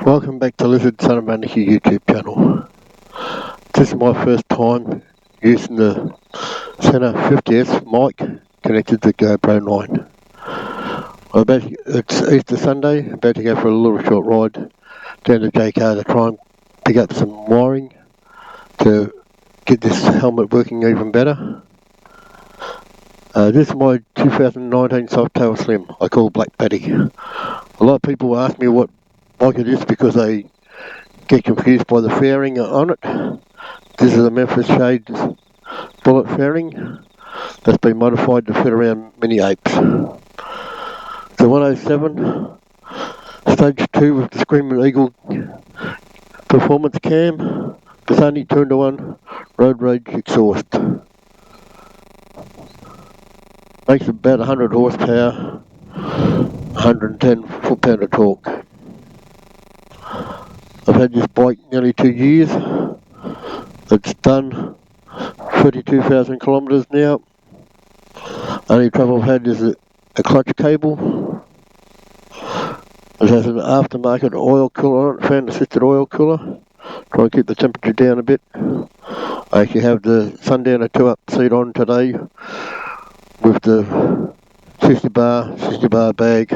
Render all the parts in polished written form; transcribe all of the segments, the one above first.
Welcome back to Lizard Son of Maniki YouTube channel. This is my first time using the Sena 50S mic connected to GoPro 9. It's Easter Sunday, about to go for a little short ride down to JK to try and pick up some wiring to get this helmet working even better. This is my 2019 Softail Slim, I call Black Betty. A lot of people ask me what mic it is because they get confused by the fairing on it. This is a Memphis Shades bullet fairing that's been modified to fit around mini apes. The 107 stage 2 with the Screaming Eagle performance cam, the Sony 2-1 road rage exhaust. Makes about 100 horsepower, 110 foot-pound of torque. I've had this bike nearly 2 years. It's done 32,000 kilometres now. Only trouble I've had is a clutch cable. It has an aftermarket oil cooler on it, fan assisted oil cooler. Try and keep the temperature down a bit. I actually have the Sundowner 2-up seat on today with the 60 bar bag.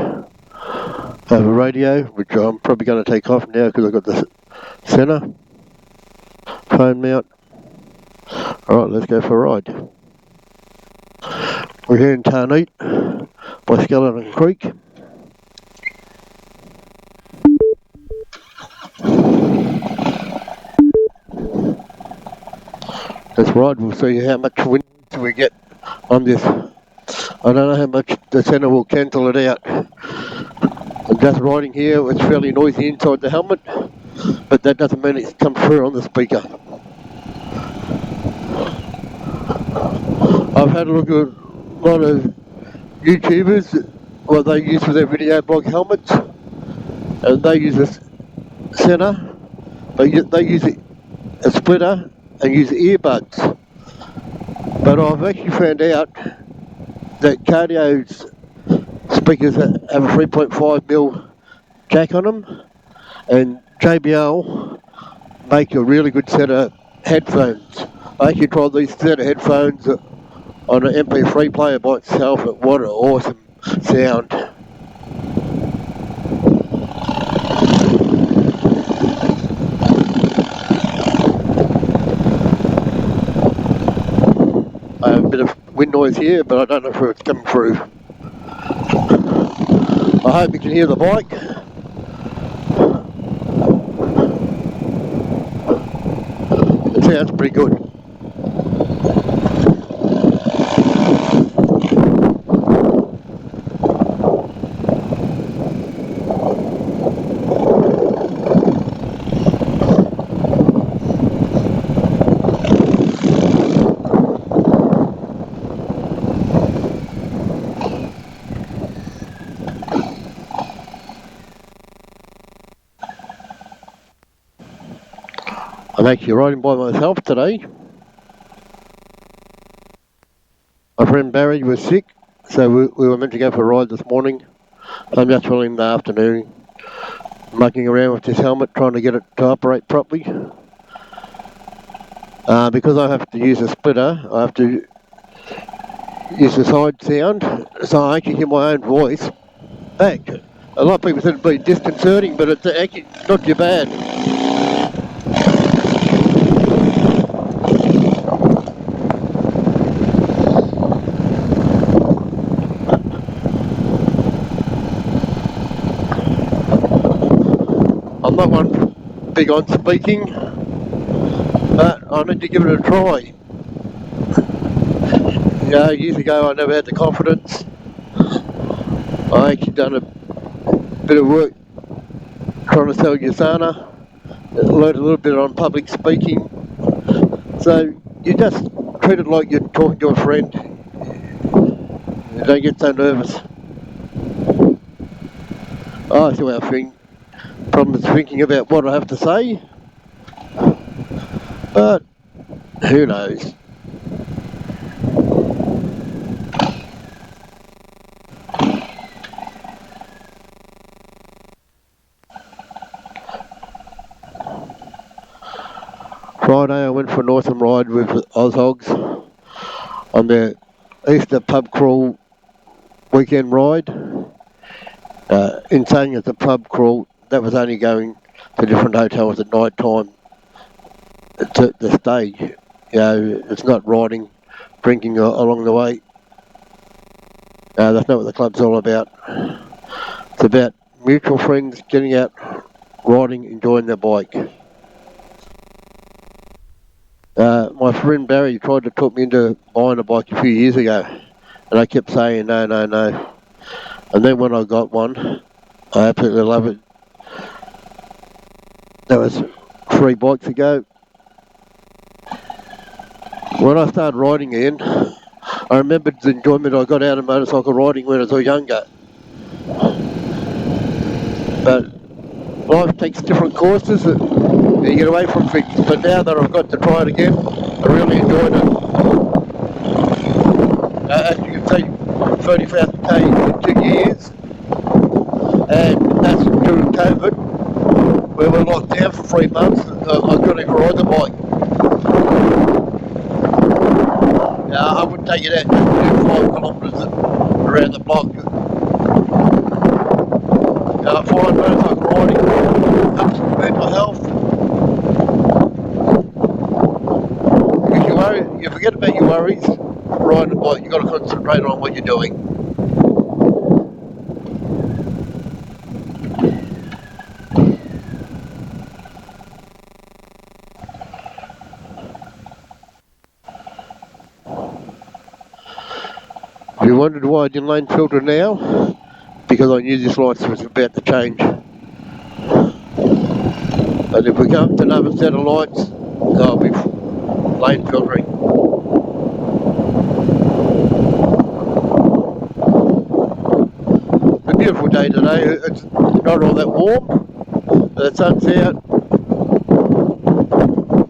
I have a radio, which I'm probably going to take off now because I've got the Sena phone mount. Alright, let's go for a ride. We're here in Tarneet by Skeleton Creek. Let's ride, we'll see how much wind we get on this. I don't know how much the Sena will cancel it out. I'm just riding here, it's fairly noisy inside the helmet, but that doesn't mean it's come through on the speaker. I've had a look at a lot of YouTubers, what they use for their video blog helmets, and they use a Sena, they use a splitter and use earbuds. But I've actually found out that Cardio's speakers have a 3.5mm jack on them, and JBL make a really good set of headphones. I actually tried these set of headphones on an MP3 player by itself, and what an awesome sound. I have a bit of wind noise here, but I don't know if it's coming through. I hope you can hear the bike. It sounds pretty good. I'm actually riding by myself today. My friend Barry was sick, so we were meant to go for a ride this morning. I'm just filling in the afternoon, mucking around with this helmet, trying to get it to operate properly. Because I have to use a splitter, I have to use the side sound, so I actually hear my own voice back. A lot of people said it'd be disconcerting, but it's actually not too bad. I'm not one big on speaking, but I need to give it a try. You know, years ago I never had the confidence. I actually done a bit of work trying to sell Sena, learned a little bit on public speaking. So you just treat it like you're talking to a friend. You don't get so nervous. I still have problems thinking about what I have to say, but who knows. Friday I went for a northern ride with Ozhogs on their Easter pub crawl weekend ride. In saying it's a pub crawl, that was only going to different hotels at night time to the stage. You know, it's not riding, drinking along the way. That's not what the club's all about. It's about mutual friends getting out, riding, enjoying their bike. My friend Barry tried to talk me into buying a bike a few years ago, and I kept saying no, no, no. And then when I got one, I absolutely love it. That was 3 bikes ago. When I started riding again, I remembered the enjoyment I got out of motorcycle riding when I was younger. But life takes different courses. You get away from things. But now that I've got to try it again, I really enjoyed it. As you can see, 30,000 K in 2 years. And that's during COVID, where we're locked down for 3 months. I couldn't even ride the bike. I would take it out to do 5 kilometres around the block. I find motorcycle riding helps with mental health. Because you forget about your worries. Riding a bike, you've got to concentrate on what you're doing. If you wondered why I didn't lane filter now, because I knew this light was about to change. And if we come to another set of lights, I'll be lane filtering. It's a beautiful day today. It's not all that warm. The sun's out.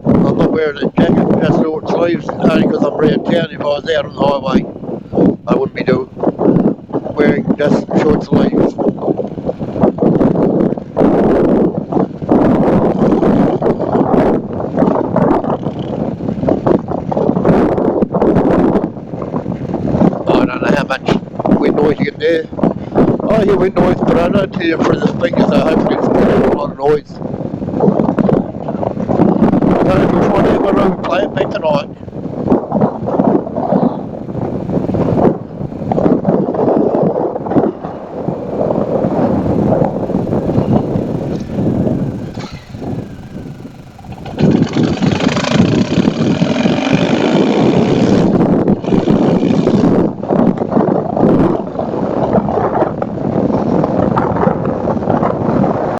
I'm not wearing a jacket, just short sleeves, only because I'm around town. If I was out on the highway, I wouldn't be wearing just short sleeves. I don't know how much wind noise you get there. I hear wind noise, but I don't hear it through the speakers, so hopefully it's not a lot of noise. I don't know if we'll find out when we play it back tonight.